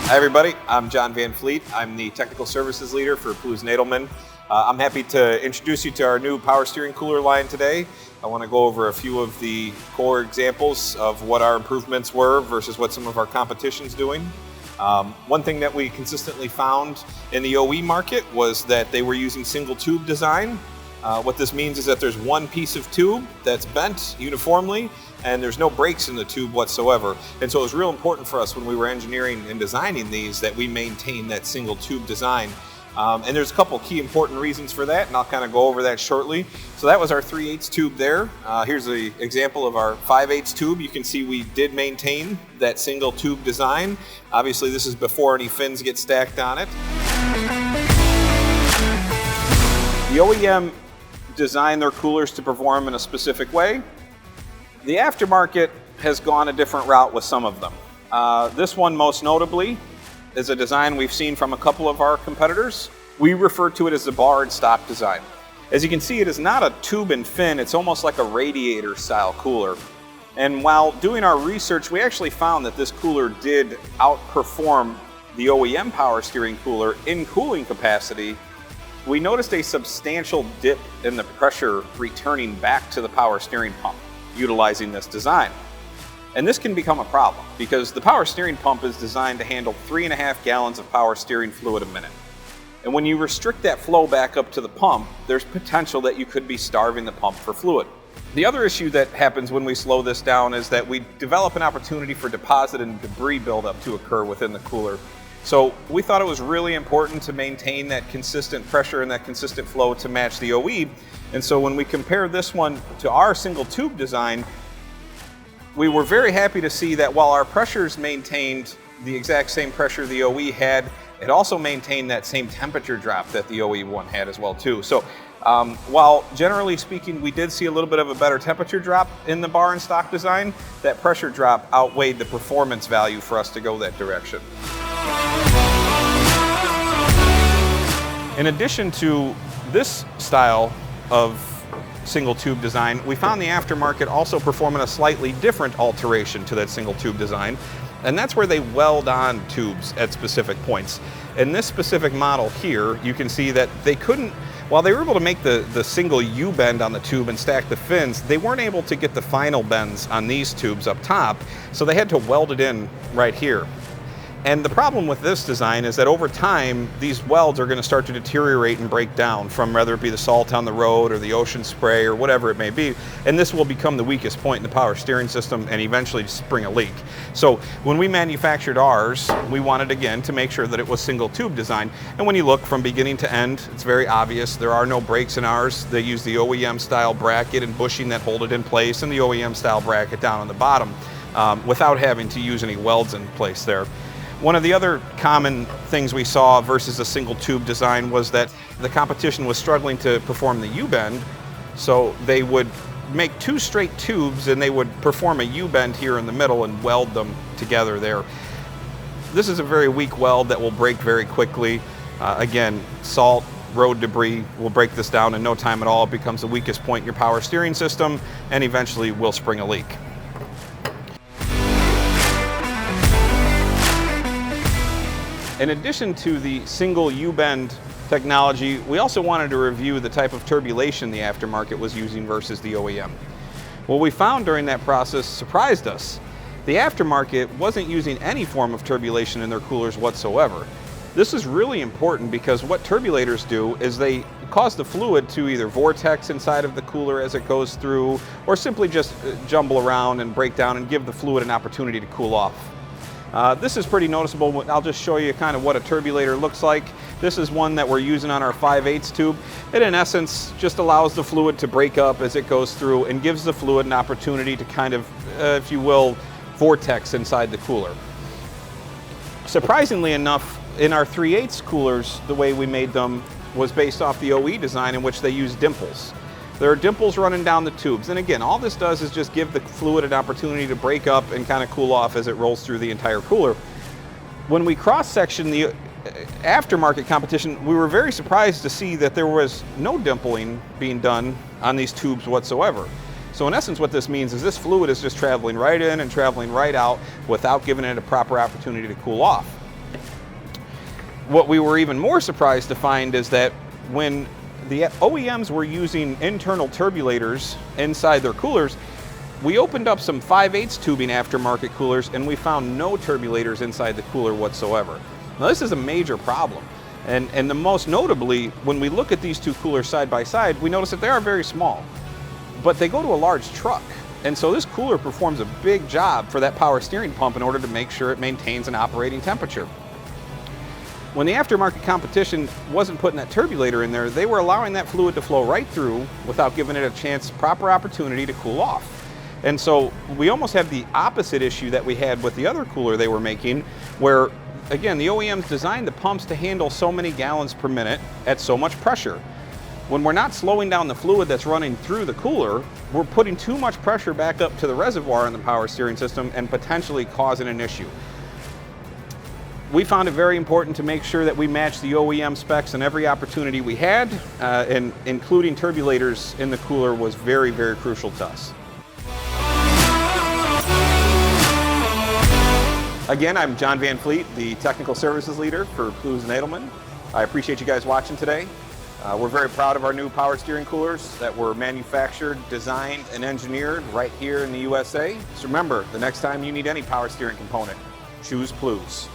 Hi everybody, I'm John Van Fleet. I'm the Technical Services Leader for Plews and Edelmann. I'm happy to introduce you to our new power steering cooler line today. I want to go over a few of the core examples of what our improvements were versus what some of our competition's doing. One thing that we consistently found in the OE market was that they were using single tube design. What this means is that there's one piece of tube that's bent uniformly and there's no breaks in the tube whatsoever. And so it was real important for us when we were engineering and designing these that we maintain that single tube design. And there's a couple key important reasons for that, and I'll kind of go over that shortly. So that was our 3/8 tube there. Here's the example of our 5/8 tube. You can see we did maintain that single tube design. Obviously this is before any fins get stacked on it. The OEM designed their coolers to perform in a specific way. The aftermarket has gone a different route with some of them. This one most notably is a design we've seen from a couple of our competitors. We refer to it as the bar and stop design. As you can see, it is not a tube and fin, it's almost like a radiator style cooler. And while doing our research, we actually found that this cooler did outperform the OEM power steering cooler in cooling capacity. We noticed a substantial dip in the pressure returning back to the power steering pump utilizing this design. And this can become a problem because the power steering pump is designed to handle 3.5 gallons of power steering fluid a minute. And when you restrict that flow back up to the pump, there's potential that you could be starving the pump for fluid. The other issue that happens when we slow this down is that we develop an opportunity for deposit and debris buildup to occur within the cooler. So we thought it was really important to maintain that consistent pressure and that consistent flow to match the OE. And so when we compare this one to our single tube design, we were very happy to see that while our pressures maintained the exact same pressure the OE had, it also maintained that same temperature drop that the OE one had as well too. So while generally speaking we did see a little bit of a better temperature drop in the bar and stock design, that pressure drop outweighed the performance value for us to go that direction. In addition to this style of single tube design, we found the aftermarket also performing a slightly different alteration to that single tube design, and that's where they weld on tubes at specific points. In this specific model here, you can see that they couldn't, while they were able to make the single U-bend on the tube and stack the fins, they weren't able to get the final bends on these tubes up top, so they had to weld it in right here. And the problem with this design is that over time, these welds are going to start to deteriorate and break down from whether it be the salt on the road or the ocean spray or whatever it may be. And this will become the weakest point in the power steering system and eventually spring a leak. So when we manufactured ours, we wanted again to make sure that it was single tube design. And when you look from beginning to end, it's very obvious. There are no breaks in ours. They use the OEM style bracket and bushing that hold it in place and the OEM style bracket down on the bottom without having to use any welds in place there. One of the other common things we saw versus a single tube design was that the competition was struggling to perform the U-bend, so they would make two straight tubes and they would perform a U-bend here in the middle and weld them together there. This is a very weak weld that will break very quickly. Again, salt, road debris will break this down in no time at all. It becomes the weakest point in your power steering system and eventually will spring a leak. In addition to the single U-bend technology, we also wanted to review the type of turbulation the aftermarket was using versus the OEM. What we found during that process surprised us. The aftermarket wasn't using any form of turbulation in their coolers whatsoever. This is really important because what turbulators do is they cause the fluid to either vortex inside of the cooler as it goes through, or simply just jumble around and break down and give the fluid an opportunity to cool off. This is pretty noticeable. I'll just show you kind of what a turbulator looks like. This is one that we're using on our 5/8 tube. It in essence just allows the fluid to break up as it goes through and gives the fluid an opportunity to kind of, if you will, vortex inside the cooler. Surprisingly enough, in our 3/8 coolers, the way we made them was based off the OE design in which they use dimples. There are dimples running down the tubes. And again, all this does is just give the fluid an opportunity to break up and kind of cool off as it rolls through the entire cooler. When we cross-section the aftermarket competition, we were very surprised to see that there was no dimpling being done on these tubes whatsoever. So in essence, what this means is this fluid is just traveling right in and traveling right out without giving it a proper opportunity to cool off. What we were even more surprised to find is that when the OEMs were using internal turbulators inside their coolers, we opened up some 5/8 tubing aftermarket coolers and we found no turbulators inside the cooler whatsoever. Now this is a major problem. And the most notably, when we look at these two coolers side by side, we notice that they are very small, but they go to a large truck. And so this cooler performs a big job for that power steering pump in order to make sure it maintains an operating temperature. When the aftermarket competition wasn't putting that turbulator in there, they were allowing that fluid to flow right through without giving it a proper opportunity to cool off. And so we almost have the opposite issue that we had with the other cooler they were making, where again, the OEMs designed the pumps to handle so many gallons per minute at so much pressure. When we're not slowing down the fluid that's running through the cooler, we're putting too much pressure back up to the reservoir in the power steering system and potentially causing an issue. We found it very important to make sure that we match the OEM specs in every opportunity we had, and including turbulators in the cooler was very, very crucial to us. Again, I'm John Van Fleet, the Technical Services Leader for Plews and Edelmann. I appreciate you guys watching today. We're very proud of our new power steering coolers that were manufactured, designed, and engineered right here in the USA. So remember, the next time you need any power steering component, choose Plews.